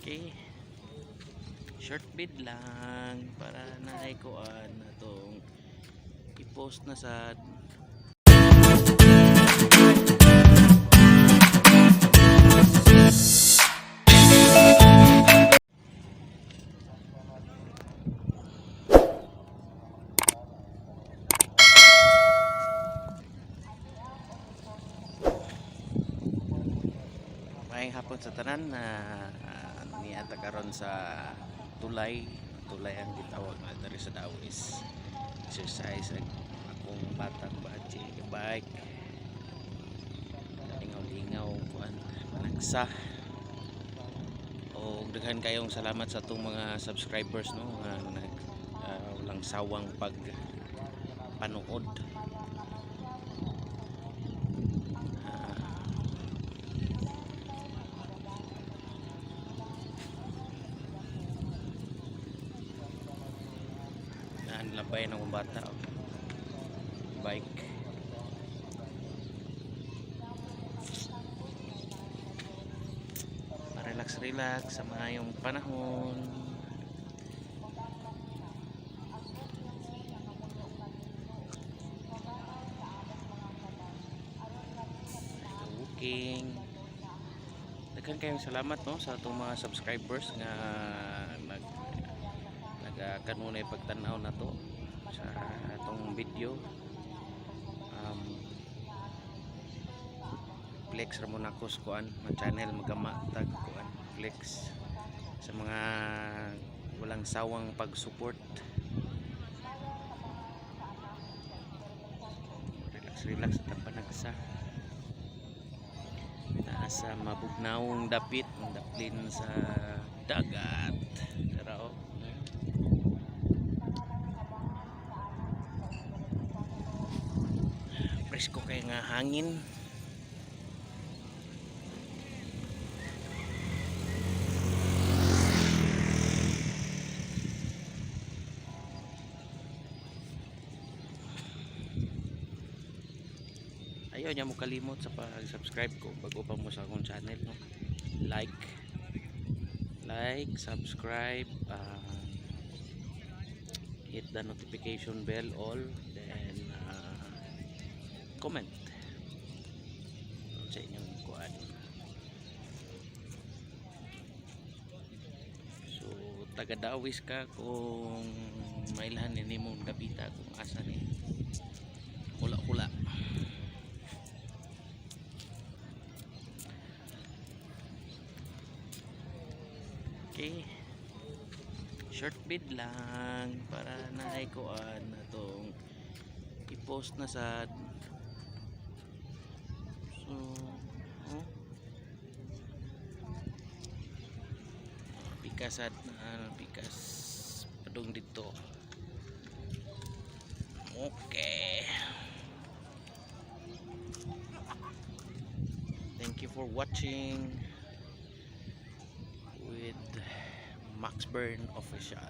Okay. Short vid lang para naikuan na itong i-post na sa maayong hapon sa tanan na niata karon sa tulay ang gitawag na diri sa Dawis. Exercise akong batang bachi bike lingaw kuan nagsa o daghan kayong salamat sa atong mga subscribers no nga walang sawang pagpanood. Labay ng bata bike relax sa maayong panahon. Walking. Daghan kayong salamat no sa atong mga subscribers nga kanunay pagtanaw na to sa atong video. Flex ramon ako sa kuan na channel magamatag kuan flex sa mga walang sawang pag-support. Relax at panagsa nasa mabugnawong dapit daplin sa dagat pero presko kay nga hangin. Ayaw niya mo kalimot sa pag-subscribe ko bago pa mo sa akong channel no? Like, subscribe, hit the notification bell all, then comment sa inyong kuan. So taga Dawis ka kung mailhan ni mong dapita kung asa ni hula-hula. Okay. Short vid lang para naikuan na itong i-post na sa pikas padung dito. Okay. Thank you for watching with Max Burn Official.